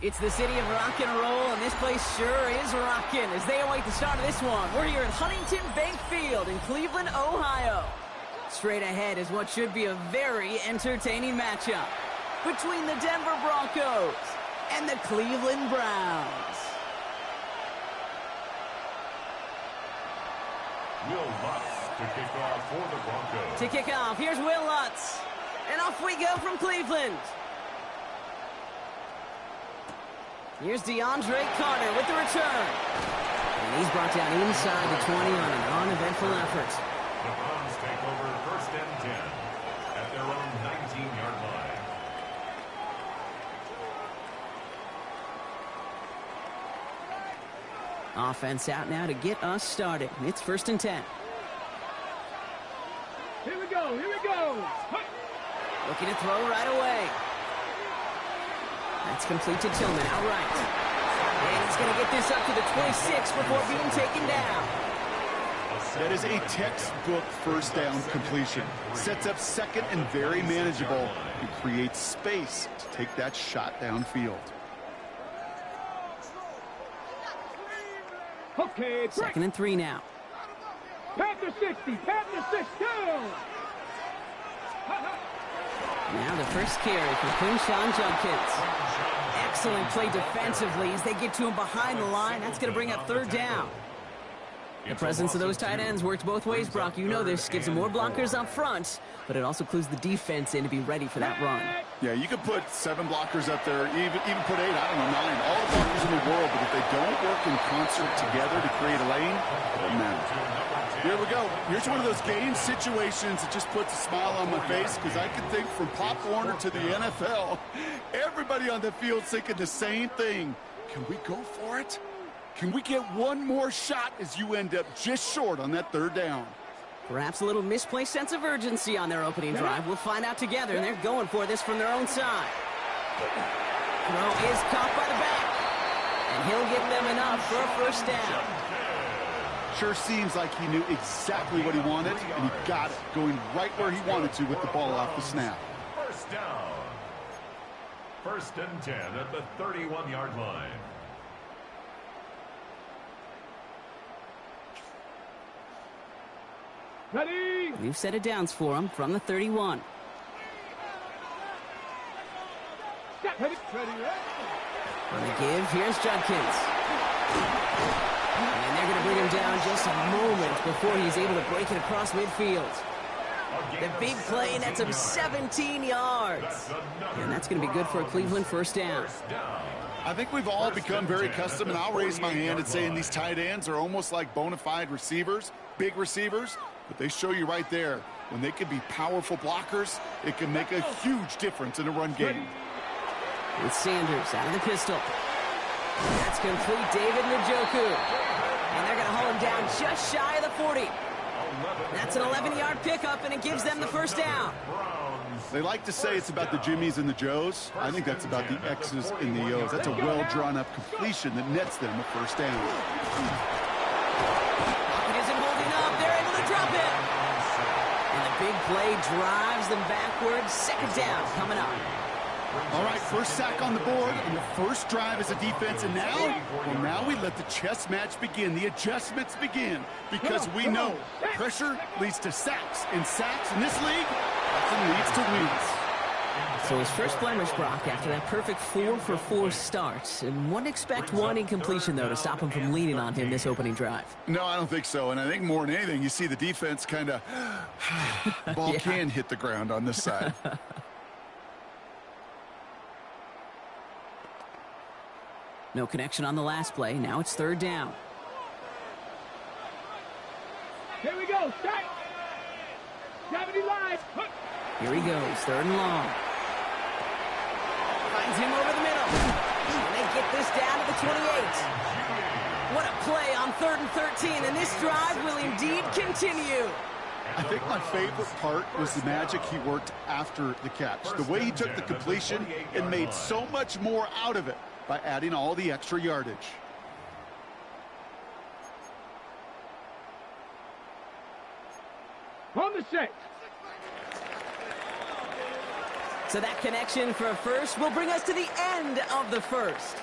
It's the city of rock and roll, and this place sure is rocking as they await the start of this one. We're here at Huntington Bank Field in Cleveland, Ohio. Straight ahead is what should be a very entertaining matchup between the Denver Broncos and the Cleveland Browns. Will Lutz to kick off for the Broncos. To kick off, here's Will Lutz. And off we go from Cleveland. Here's DeAndre Carter with the return. And he's brought down inside the 20 on an uneventful effort. The Browns take over 1st and 10 at their own 19-yard line. Offense out now to get us started. It's 1st and 10. Here we go, here we go. Looking to throw right away. That's complete to Tillman, outright. And he's going to get this up to the 26 before being taken down. That is a textbook 1st down completion. Sets up 2nd and very manageable. It creates space to take that shot downfield. Okay, 2nd and 3 now. Panther 60, Panther 6, down. Now the first carry for Quinshon Judkins. Excellent play defensively as they get to him behind the line. That's going to bring up 3rd down. The presence of those tight ends works both ways, Brock. You know this. Gives them more blockers up front, but it also clues the defense in to be ready for that run. Yeah, you could put 7 blockers up there, even put 8, I don't know, 9. All the blockers in the world, but if they don't work in concert together to create a lane, it doesn't matter. Here we go. Here's one of those game situations that just puts a smile on my face because I can think from Pop Warner to the NFL, everybody on the field thinking the same thing. Can we go for it? Can we get one more shot as you end up just short on that 3rd down? Perhaps a little misplaced sense of urgency on their opening drive. We'll find out together, and they're going for this from their own side. Throw is caught by the back, and he'll give them enough for a 1st down. Sure seems like he knew exactly what he wanted, and he got it, going right where he wanted to with the ball off the snap. 1st down. 1st and 10 at the 31-yard line. Ready? We've set it downs for him from the 31. Ready, On the give, here's Judkins. And they're going to bring him down just a moment before he's able to break it across midfield. The big play nets him 17 yards. And that's going to be good for a Cleveland 1st down. I think we've all become very accustomed, and I'll raise my hand and saying these tight ends are almost like bona fide receivers, big receivers, but they show you right there, when they can be powerful blockers, it can make a huge difference in a run game. With Sanders out of the pistol. That's complete, David Njoku. And they're going to haul him down just shy of the 40. That's an 11-yard pickup, and it gives them the 1st down. They like to say it's about the Jimmies and the Joes. I think that's about the X's and the O's. That's a well-drawn-up completion that nets them a 1st down. It isn't holding up. They're able to drop it. And the big play drives them backwards. 2nd down coming up. All right, 1st sack on the board, and the 1st drive as a defense, and now we let the chess match begin, the adjustments begin, because we know pressure leads to sacks, and sacks in this league often leads to wins. So his first blemish, Brock, after that perfect 4-for-4 start. And wouldn't expect one incompletion, though, to stop him from leaning on him this opening drive. No, I don't think so, and I think more than anything, you see the defense kind of, ball can hit the ground on this side. No connection on the last play. Now it's 3rd down. Here we go, start. Gravity line. Here he goes, 3rd and long. Finds him over the middle. And they get this down to the 28. What a play on 3rd and 13, and this drive will indeed continue. I think my favorite part was the magic he worked after the catch. The way he took the completion and made so much more out of it by adding all the extra yardage. On the set. So that connection for a first will bring us to the end of the first.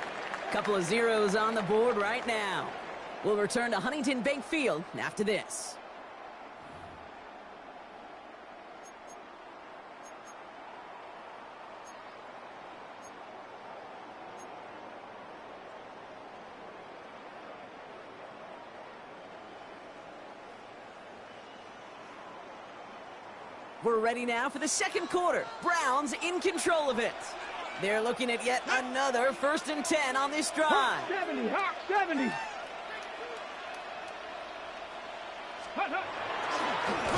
Couple of zeros on the board right now. We'll return to Huntington Bank Field after this. We're ready now for the second quarter. Browns in control of it. They're looking at yet another 1st and 10 on this drive. Hawk 70, Hawk 70.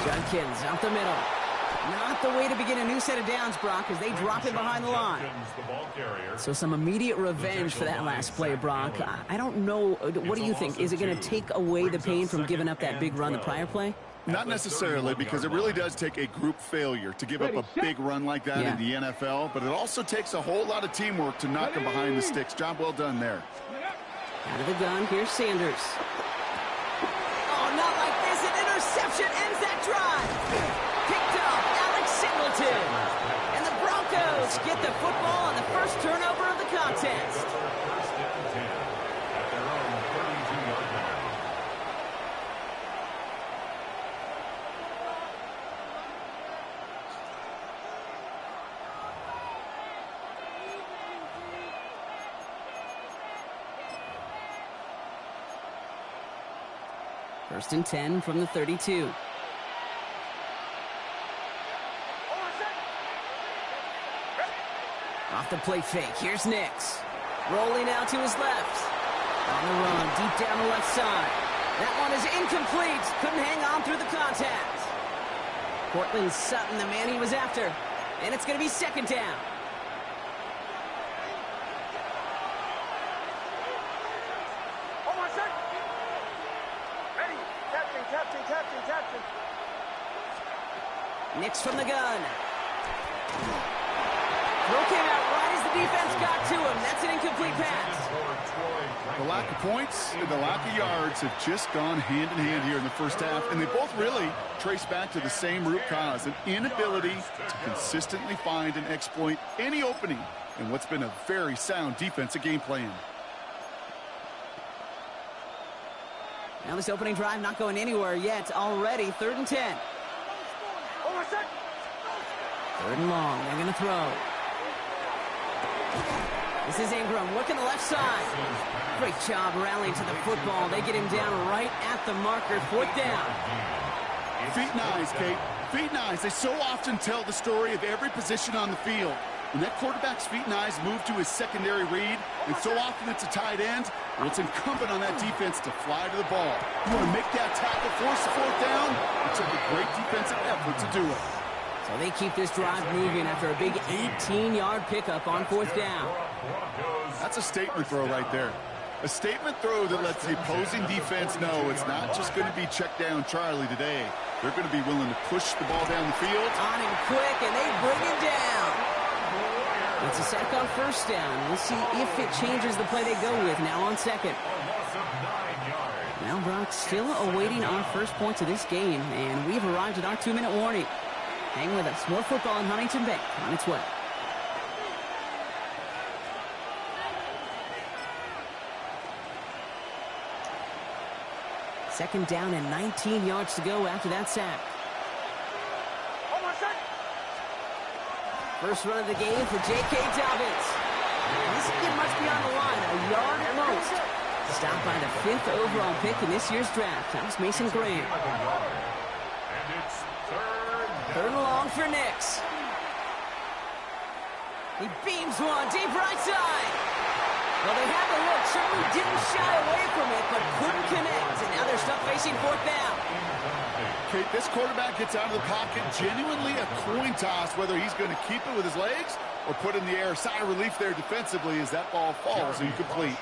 Judkins out the middle. Not the way to begin a new set of downs, Brock, as they drop it behind the line. So some immediate revenge for that last play, Brock. I don't know. What do you think? Is it going to take away the pain from giving up that big run the prior play? Not necessarily, because it really does take a group failure to give up a big run like that in the NFL, but it also takes a whole lot of teamwork to knock them behind the sticks. Job well done there. Out of the gun, here's Sanders. Oh, not like this. An interception ends that drive. Picked up Alex Singleton. And the Broncos get the football on the first turnover of the contest. First and 10 from the 32. Off the play fake. Here's Nix. Rolling out to his left. On the run, deep down the left side. That one is incomplete. Couldn't hang on through the contact. Cortland Sutton, the man he was after. And it's going to be second down. Nix from the gun. Throw came out right as the defense got to him. That's an incomplete pass. The lack of points and the lack of yards have just gone hand in hand here in the first half, and they both really trace back to the same root cause, an inability to consistently find and exploit any opening in what's been a very sound defensive game plan. Now this opening drive not going anywhere yet. Already 3rd and 10. 3rd and long. They're going to throw. This is Ingram working the left side. Great job rallying to the football. They get him down right at the marker. 4th down. Feet and eyes, Kate. Feet and eyes. They so often tell the story of every position on the field. When that quarterback's feet and eyes move to his secondary read, and so often it's a tight end, well, it's incumbent on that defense to fly to the ball. You want to make that tackle, force the 4th down. It took a great defensive effort to do it. So they keep this drive moving after a big 18-yard pickup on 4th down. That's a statement throw right there. A statement throw that lets the opposing defense know it's not just going to be check down Charlie today. They're going to be willing to push the ball down the field. On him quick, and they bring him down. It's a sack on 1st down. We'll see if it changes the play they go with now on 2nd. Now Bronx still awaiting our first points of this game, and we've arrived at our 2-minute warning. Hang with us. More football in Huntington Bank on its way. Second down and 19 yards to go after that sack. First run of the game for J.K. Dobbins. This kid must be on the line, a yard at most. Stopped by the 5th overall pick in this year's draft. That was Mason Graham. And it's 3rd 3rd and long for Nix. He beams one deep right side. Well, they had the look. Certainly didn't shy away from it, but couldn't connect. And now they're stuck facing 4th down. Kate, this quarterback gets out of the pocket, genuinely a coin toss, whether he's going to keep it with his legs or put in the air. Sigh of relief there defensively as that ball falls incomplete.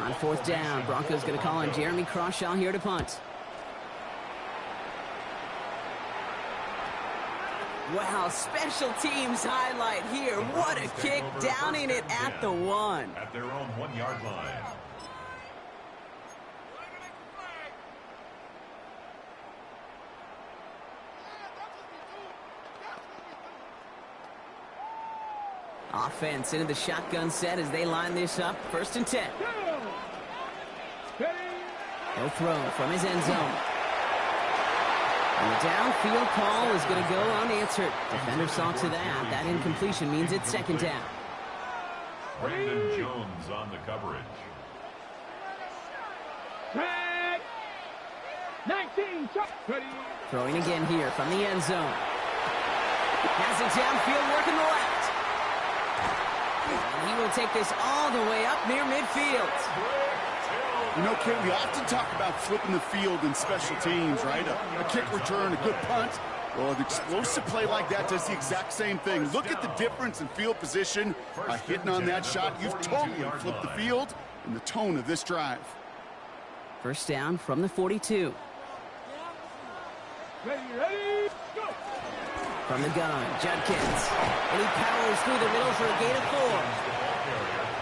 On 4th down, Broncos going to call on Jeremy Crawshaw here to punt. Wow, special teams highlight here. What a kick, downing it at the 1. At their own 1-yard line. Offense into the shotgun set as they line this up. 1st and 10. He'll throw from his end zone. And the downfield call is going to go unanswered. Defender saw to that. That incompletion means it's 2nd down. Brandon Jones on the coverage. 19. Throwing again here from the end zone. Has it downfield, working the left. And he will take this all the way up near midfield. You know, Kate, we often talk about flipping the field in special teams, right? A kick return, a good punt. Well, an explosive play like that does the exact same thing. Look at the difference in field position. By hitting on that shot, you've totally flipped the field and the tone of this drive. 1st down from the 42. Ready, go! From the gun, Judkins. And he powers through the middle for a gain of 4.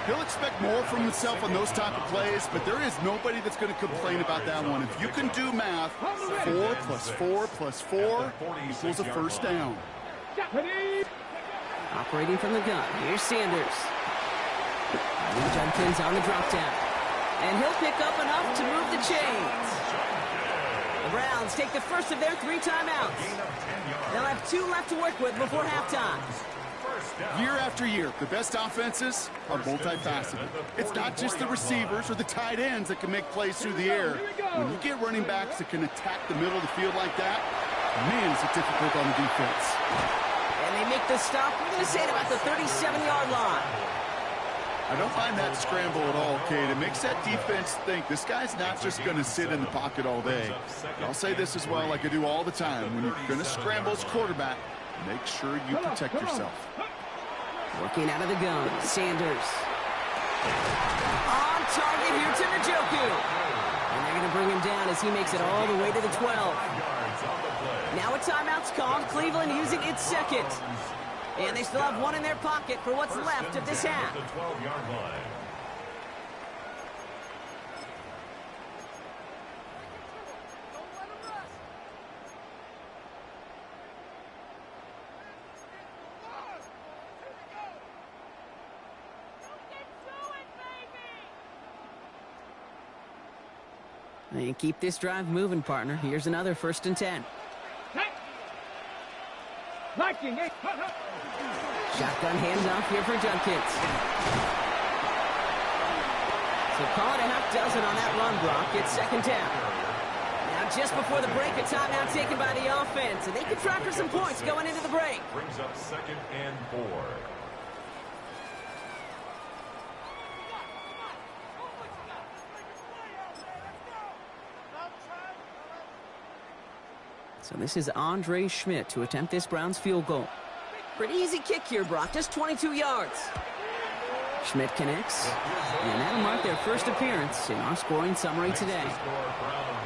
He'll expect more from himself on those type of plays, but there is nobody that's going to complain about that one. If you can do math, 4 plus 4 plus 4 equals a 1st down. Operating from the gun, here's Sanders. And Judkins on the drop down. And he'll pick up enough to move the chains. The Browns take the first of their 3 timeouts. They'll have 2 left to work with before halftime. Year after year, the best offenses are multifaceted. It's not just the receivers or the tight ends that can make plays through the air. When you get running backs that can attack the middle of the field like that, man, is it difficult on the defense. And they make the stop, we're going to say, at about the 37-yard line. I don't find that scramble at all, Kate. It makes that defense think this guy's not just going to sit in the pocket all day. I'll say this as well, like I do all the time. When you're going to scramble as quarterback, make sure you protect yourself. Working out of the gun, Sanders. On target here to Njoku. And they're going to bring him down as he makes it all the way to the 12. Now a timeout's called. Cleveland using its 2nd. And they still have 1 in their pocket for what's left of this half. And keep this drive moving, partner. Here's another 1st and 10. Shotgun handoff here for Judkins. So call it a half dozen on that run block. It's 2nd down. Now just before the break, a timeout taken by the offense. And they can try for some points going into the break. Brings up 2nd and 4. So this is Andre Schmidt to attempt this Browns field goal. Pretty easy kick here, Brock. Just 22 yards. Schmidt connects. And that'll mark their first appearance in our scoring summary today.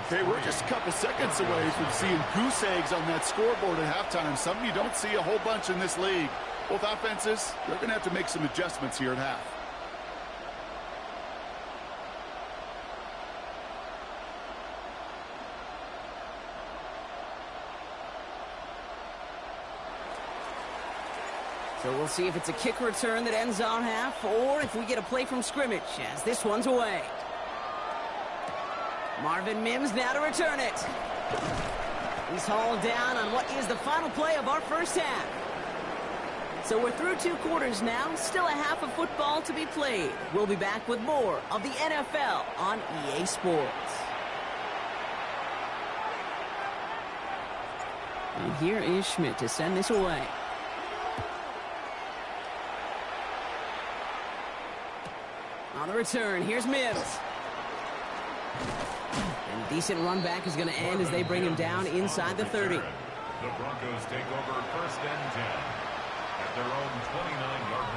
Okay, we're just a couple seconds away from seeing goose eggs on that scoreboard at halftime. Something you don't see a whole bunch in this league. Both offenses, they're going to have to make some adjustments here at half. So we'll see if it's a kick return that ends on half, or if we get a play from scrimmage, as this one's away. Marvin Mims now to return it. He's hauled down on what is the final play of our first half. So we're through 2 quarters now, still a half of football to be played. We'll be back with more of the NFL on EA Sports. And here is Schmidt to send this away. On the return, here's Mims. And decent run back is going to end as they bring him down inside the 30. The Broncos take over 1st and 10 at their own 29-yard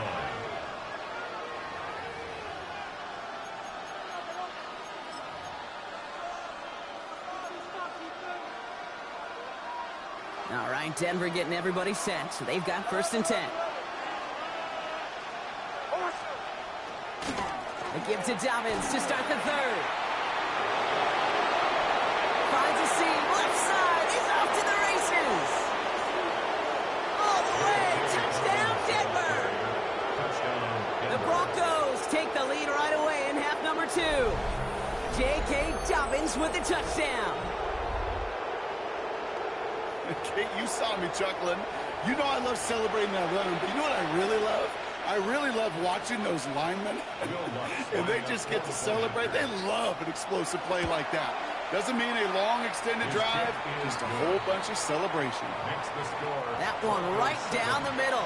line. All right, Denver getting everybody set, so they've got 1st and 10. A give to Dobbins to start the 3rd. Finds a seam, left side, he's off to the races. All the way, touchdown Denver. Broncos take the lead right away in half number 2. J.K. Dobbins with the touchdown. Kate, you saw me chuckling. You know I love celebrating that run, but you know what I really love? I really love watching those linemen, and they just get to celebrate. They love an explosive play like that. Doesn't mean a long extended drive, just a whole bunch of celebration. That one right down the middle.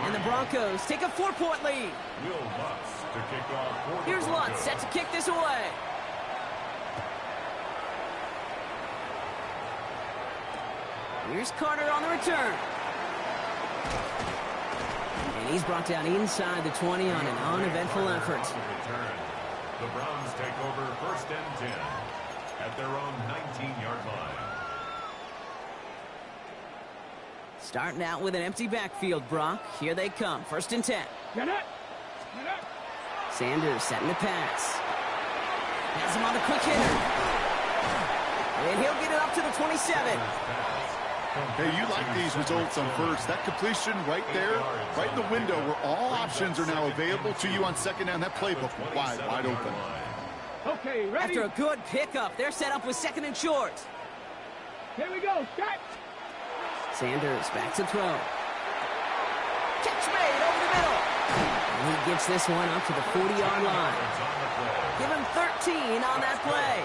And the Broncos take a 4-point lead. Here's Lutz set to kick this away. Here's Carter on the return. And he's brought down inside the 20 on an uneventful effort. The Browns take over 1st and 10 at their own 19-yard line. Starting out with an empty backfield, Brock. Here they come. 1st and 10. Get it. Sanders setting the pass. Has him on the quick hitter. And he'll get it up to the 27. Hey, you like these results on first. That completion right there, right in the window where all options are now available to you on 2nd down. That playbook wide open. Okay, ready? After a good pickup, they're set up with 2nd and short. Here we go. Start. Sanders back to throw. Catch made over the middle. And he gets this one up to the 40-yard line. Give him 13 on that play.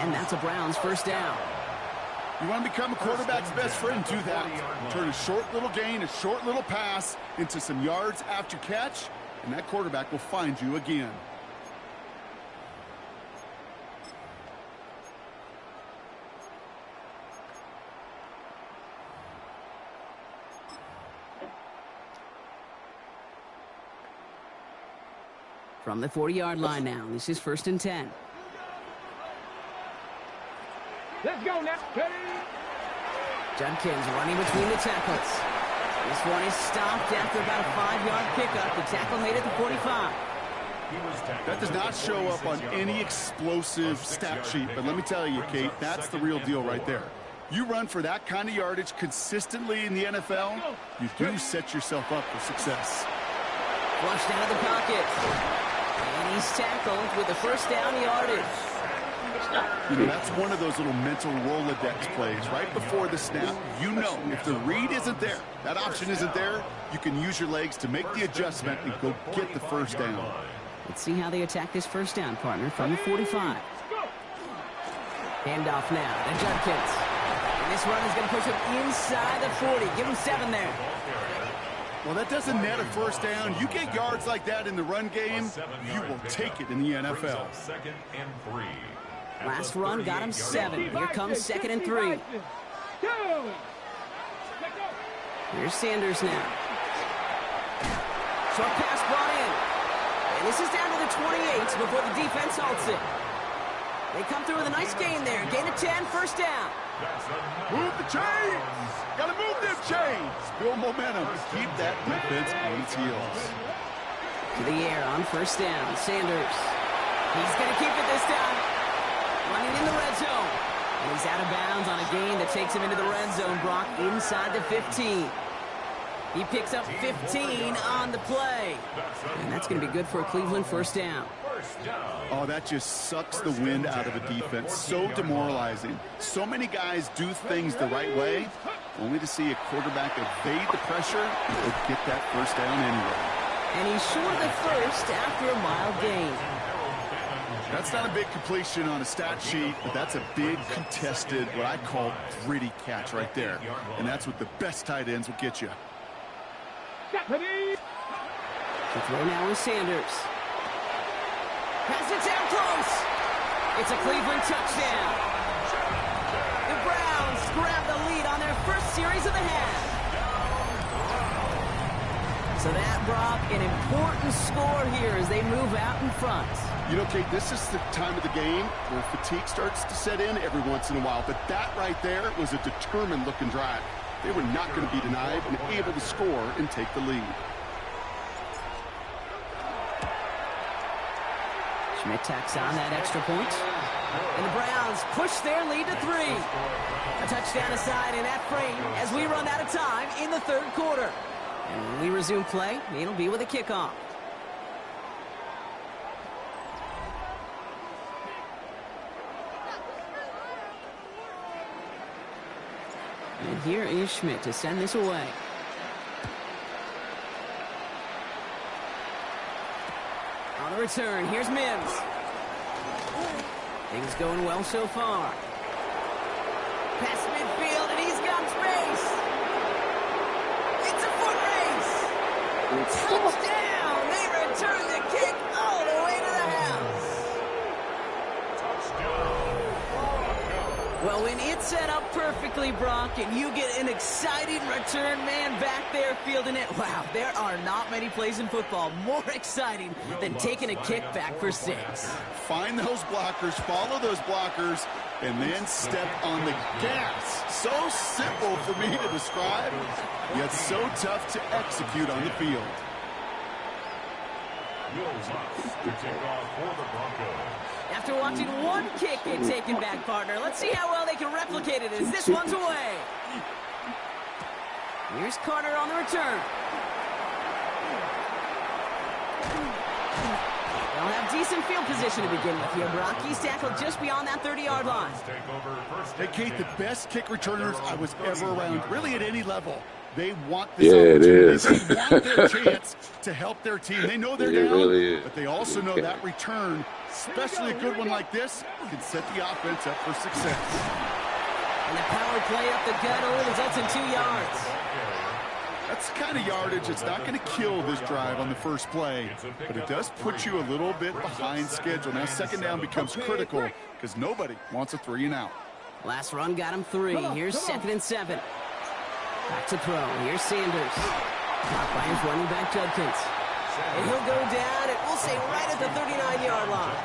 And that's a Browns 1st down. You want to become a quarterback's best friend, do that. Turn a short little gain, a short little pass into some yards after catch, and that quarterback will find you again. From the 40-yard line now, this is 1st and 10. Let's go now. Judkins running between the tackles. This one is stopped after about a 5-yard pickup. The tackle made it to 45. That does not show up on any explosive stat sheet, but let me tell you, Kate, that's the real deal right there. You run for that kind of yardage consistently in the NFL, you do set yourself up for success. Flushed out of the pocket. And he's tackled with the 1st down yardage. You know, that's one of those little mental Rolodex plays. Right before the snap, you know if the read isn't there, that option isn't there, you can use your legs to make the adjustment and go get the 1st down. Let's see how they attack this 1st down, partner, from the 45. Handoff now to Judkins. And this run is going to push him inside the 40. Give him 7 there. Well, that doesn't net a 1st down. You get yards like that in the run game, you will take it in the NFL. 2nd and 3. Last run got him 7. Here comes 2nd and 3. Here's Sanders now. Short pass brought in. And this is down to the 28 before the defense halts it. They come through with a nice gain there. Gain of 10, 1st down. Move the chains. Got to move them chains. Build momentum. Keep that defense on its heels. To the air on 1st down. Sanders. He's going to keep it this time. Running in the red zone. And he's out of bounds on a gain that takes him into the red zone, Brock, inside the 15. He picks up 15 on the play. And that's going to be good for a Cleveland 1st down. Oh, that just sucks the wind out of a defense. So demoralizing. So many guys do things the right way, only to see a quarterback evade the pressure or get that 1st down anyway. And he's short of the 1st after a mild gain. That's not a big completion on a stat sheet, but that's a big contested, what I call gritty catch right there. And that's what the best tight ends will get you. The throw now is Sanders. Has it down close. It's a Cleveland touchdown. The Browns grab the lead on their 1st series of the half. So that, Brock, an important score here as they move out in front. You know, Kate, this is the time of the game where fatigue starts to set in every once in a while. But that right there was a determined-looking drive. They were not going to be denied and able to score and take the lead. Schmidt tacks on that extra point. And the Browns push their lead to 3. A touchdown aside in that frame as we run out of time in the 3rd quarter. And when we resume play, it'll be with a kickoff. And here is Schmidt to send this away. On the return, here's Mims. Things going well so far. Past midfield, and he's got space. It's a foot race. Touchdown! They return the kick all the way to the house. Well, when it's set up perfectly, Brock, and you get an exciting return man back there fielding it, wow, there are not many plays in football more exciting than taking a kick back for 6. Find those blockers, follow those blockers, and then step on the gas. So simple for me to describe, yet so tough to execute on the field. After watching one kick get taken back, partner, let's see how well they can replicate it as this one's away. Here's Carter on the return. They'll have decent field position to begin with here, Brock. He's tackled just beyond that 30-yard line. Hey, Kate, the best kick returners I was ever around, really at any level. They want this opportunity. They want their chance to help their team. They know they're down, really, but they also know that return, especially a good one like this, can set the offense up for success. And the power play up the gut only results in 2 yards. That's the kind of yardage that's not going to kill this drive on the first play, but it does put you a little bit behind schedule. Now second down becomes critical because nobody wants a 3-and-out. Last run got him 3. Here's 2nd and 7. Back to throw. Here's Sanders. Blocked by his running back, Judkins. And he'll go down, and we'll say right at the 39-yard line.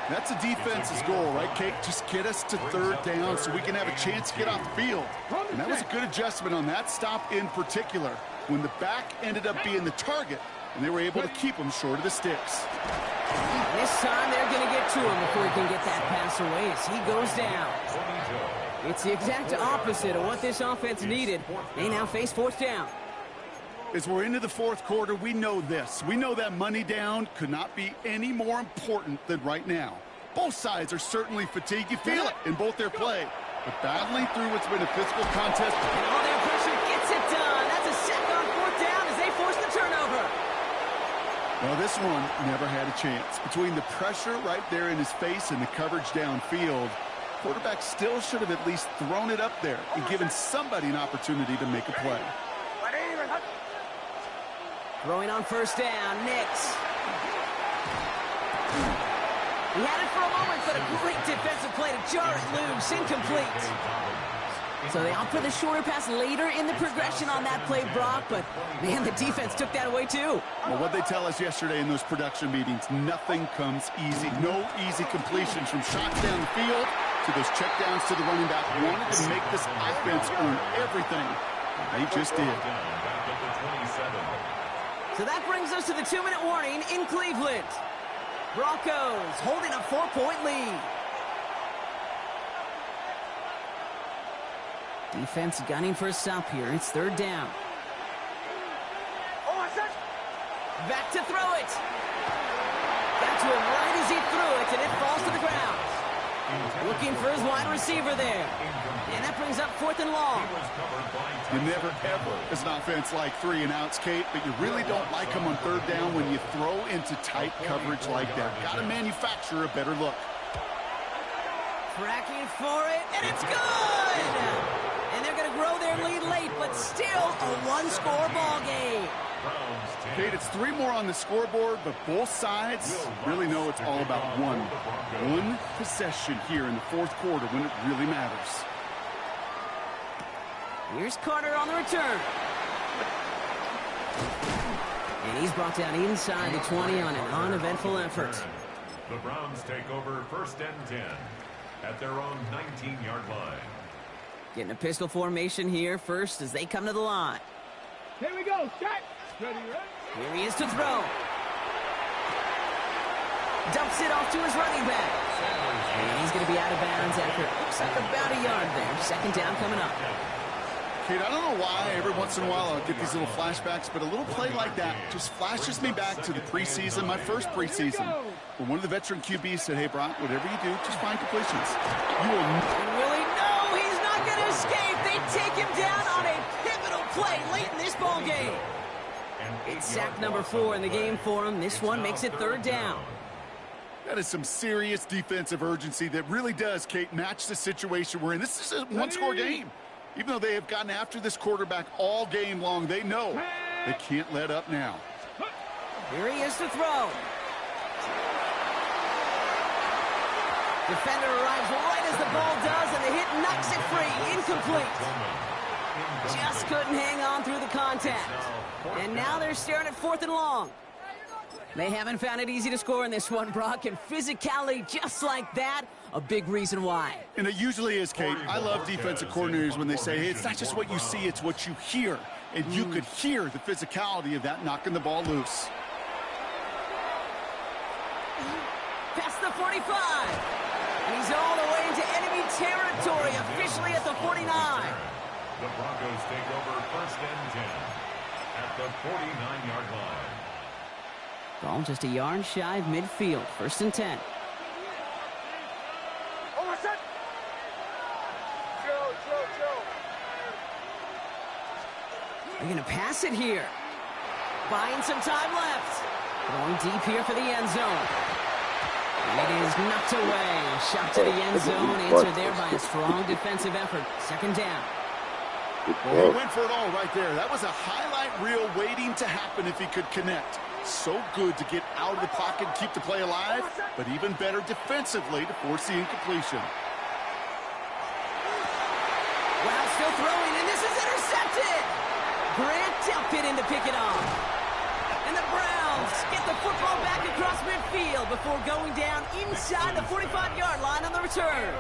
That's a defense's goal, right, Kate? Just get us to 3rd down so we can have a chance to get off the field. And that was a good adjustment on that stop in particular, when the back ended up being the target, and they were able to keep him short of the sticks. And this time they're going to get to him before he can get that pass away as he goes down. It's the exact opposite of what this offense needed. They now face 4th down. As we're into the 4th quarter, we know this. We know that money down could not be any more important than right now. Both sides are certainly fatigued. You feel it in both their play. But battling through what's been a physical contest. And all their pressure gets it done. That's a sack on 4th down as they force the turnover. Well, this one never had a chance. Between the pressure right there in his face and the coverage downfield, quarterback still should have at least thrown it up there and given somebody an opportunity to make a play. Throwing on 1st down, Nix. He had it for a moment, but a great defensive play to jar it loose, incomplete. So they opt for the shorter pass later in the progression on that play, Brock, but man, the defense took that away too. Well, what they tell us yesterday in those production meetings, nothing comes easy. No easy completions from shots down the field to those checkdowns to the running back. Wanted to make this offense earn everything. They just did. So that brings us to the 2-minute warning in Cleveland. Broncos holding a 4-point lead. Defense gunning for a stop here. It's 3rd down. Back to throw it. Got to him right as he threw it, and it falls to the ground. Looking for his wide receiver there. And that brings up 4th and long. You never, ever, as an offense, like 3-and-outs, Kate, but you really don't like them on 3rd down when you throw into tight coverage like that. Got to manufacture a better look. Tracking for it, and it's good! And they're going to grow their lead late, but still a 1-score ball game. Kate, it's 3 more on the scoreboard, but both sides really know it's all about one possession here in the 4th quarter when it really matters. Here's Carter on the return. And he's brought down inside the 20 on an uneventful effort. The Browns take over 1st and 10 at their own 19-yard line. Getting a pistol formation here first as they come to the line. Here we go. Set. Ready, ready. Here he is to throw. Dumps it off to his running back. And he's going to be out of bounds after it looks like about a yard there. 2nd down coming up. Kate, I don't know why every once in a while I'll get these little flashbacks, but a little play like that just flashes me back to the preseason, my first preseason, where one of the veteran QBs said, hey, Brock, whatever you do, just find completions. You will and Willie, no, he's not going to escape. They did take him down on a pivotal play late in this ball game. It's sack number 4 in the game for him. This one makes it 3rd down. That is some serious defensive urgency that really does, Kate, match the situation we're in. This is a one-score game. Even though they have gotten after this quarterback all game long, they know they can't let up now. Here he is to throw. Defender arrives right as the ball does, and the hit knocks it free. Incomplete. Just couldn't hang on through the contact. And now they're staring at 4th and long. They haven't found it easy to score in this one, Brock, and physicality just like that, a big reason why. And it usually is, Kate. I love defensive coordinators when they say, hey, it's not just what you see, it's what you hear. And you could hear the physicality of that knocking the ball loose. Past the 45. And he's all the way into enemy territory, officially at the 49. The Broncos take over 1st and 10 at the 49-yard line. Ball just a yard shy of midfield. 1st and 10. They're going to pass it here. Buying some time left. Going deep here for the end zone. And it is knocked away. Shot to the end zone. Answered there by a strong defensive effort. 2nd down. Well, he went for it all right there. That was a highlight reel waiting to happen if he could connect. So good to get out of the pocket and keep the play alive, but even better defensively to force the incompletion. Wow, still throwing, and this is intercepted. Grant dumped it in to pick it off. And the Browns get the football back across midfield before going down inside the 45-yard line on the return.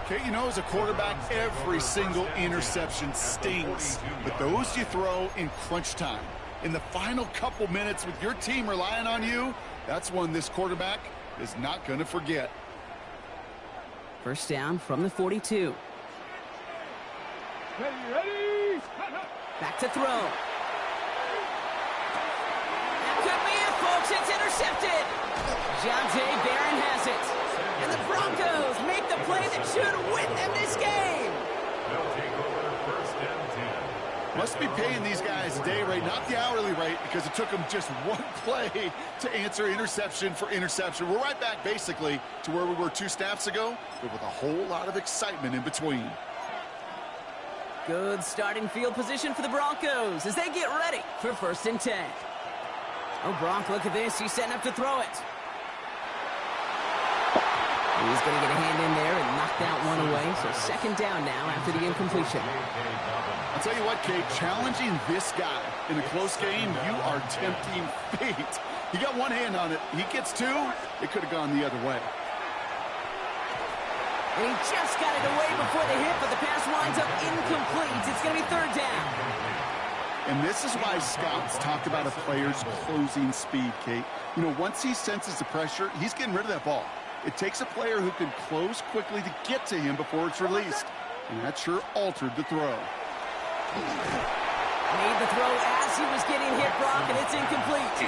Okay, you know, as a quarterback, every single interception stings. But those you throw in crunch time. In the final couple minutes with your team relying on you, that's one this quarterback is not going to forget. 1st down from the 42. Ready. Back to throw. That could be it, folks. It's intercepted. Jonte Barron has it. And the Broncos make the play that should win them this game. They'll take over 1st and 10. Must be paying these guys a day rate, not the hourly rate, because it took them just one play to answer interception for interception. We're right back, basically, to where we were 2 snaps ago, but with a whole lot of excitement in between. Good starting field position for the Broncos as they get ready for 1st and 10. Oh, Bronk, look at this. He's setting up to throw it. He's going to get a hand in there and knock that one away. So 2nd down now after the incompletion. I'll tell you what, Kate, challenging this guy in a close game, you are tempting fate. He got one hand on it. He gets 2. It could have gone the other way. And he just got it away before the hit, but the pass winds up incomplete. It's going to be 3rd down. And this is why scouts talk about a player's closing speed, Kate. You know, once he senses the pressure, he's getting rid of that ball. It takes a player who can close quickly to get to him before it's released. And that sure altered the throw. Made the throw as he was getting hit, Brock, and it's incomplete.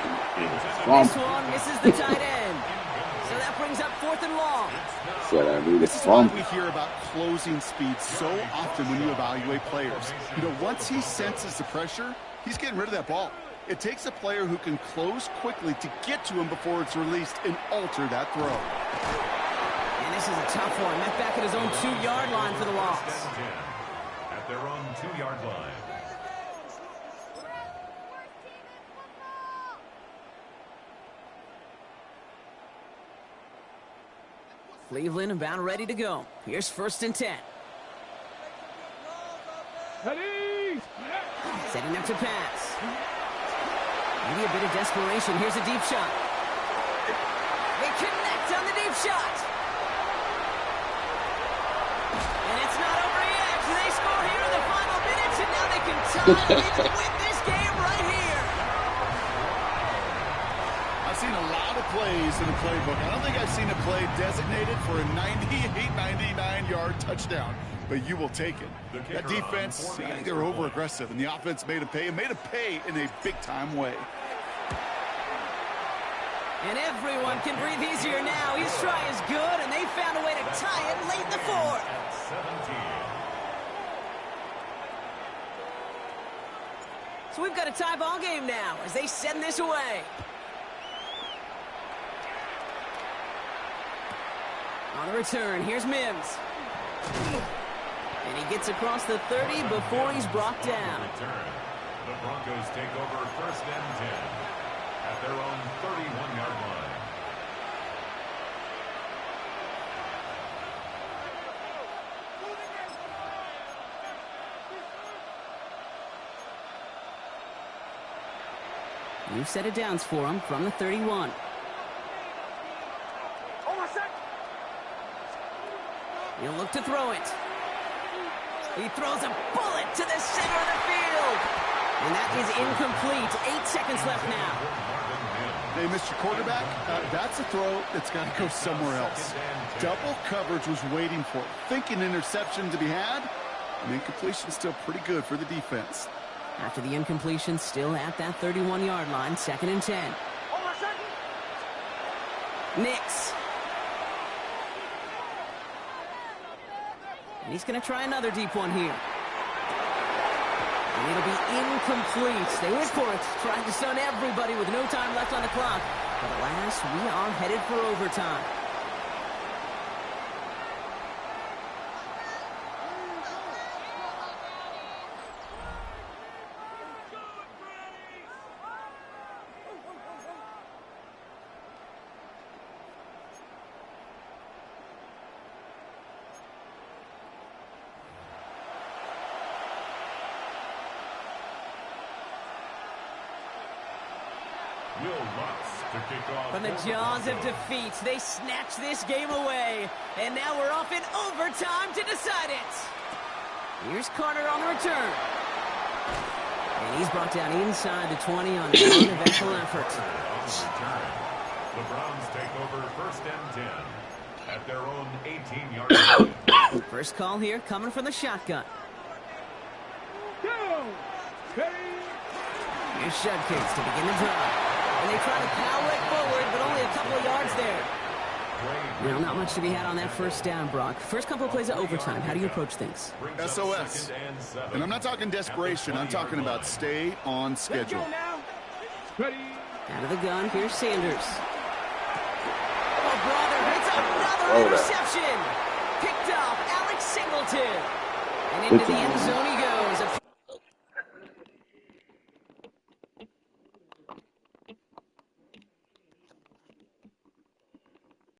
This one misses the tight end. So that brings up 4th and long. This is why we hear about closing speed so often when you evaluate players. You know, once he senses the pressure, he's getting rid of that ball. It takes a player who can close quickly to get to him before it's released and alter that throw. And this is a tough one. Met back at his own 2-yard line for the loss. At their own 2-yard line. Cleveland about ready to go. Here's 1st and 10. Ready. Setting up to pass. Maybe a bit of desperation. Here's a deep shot. They connect on the deep shot. And it's not over yet. They score here in the final minutes, and now they can tie it and win this game right here. I've seen a lot of plays in the playbook. I don't think I've seen a play designated for a 98, 99-yard touchdown, but you will take it. That defense, they were over-aggressive, and the offense made a pay, and made a pay in a big-time way. And everyone can breathe easier now. His try is good, and they found a way to tie it late in the 4th. So we've got a tie ball game now as they send this away. On the return, here's Mims. And he gets across the 30 before he's brought down. The Broncos take over 1st and 10 at their own 31-yard line. New set of downs for him from the 31. He'll look to throw it. He throws a bullet to the center of the field. And that is incomplete. 8 seconds left now. They missed your quarterback. That's a throw that's got to go somewhere else. Double coverage was waiting for it. Thinking interception to be had. And incompletion still pretty good for the defense. After the incompletion, still at that 31-yard line, 2nd and 10. Nix. And he's going to try another deep one here. And it'll be incomplete. They went for it, trying to stun everybody with no time left on the clock. But alas, we are headed for overtime. From the jaws of defeat, they snatch this game away. And now we're off in overtime to decide it. Here's Carter on the return. And he's brought down inside the 20 on an uneventful effort. The Browns take over 1st and 10 at their own 18-yard line. First call here coming from the shotgun. Here's Shudkins to begin the drive. And they try to power it forward, but only a couple of yards there. Well, not much to be had on that first down, Brock. First couple of plays of overtime. How do you approach things? SOS. And I'm not talking desperation. I'm talking about stay on schedule. Out of the gun, here's Sanders. Oh, brother, it's another interception. Picked off Alex Singleton. And into the end zone he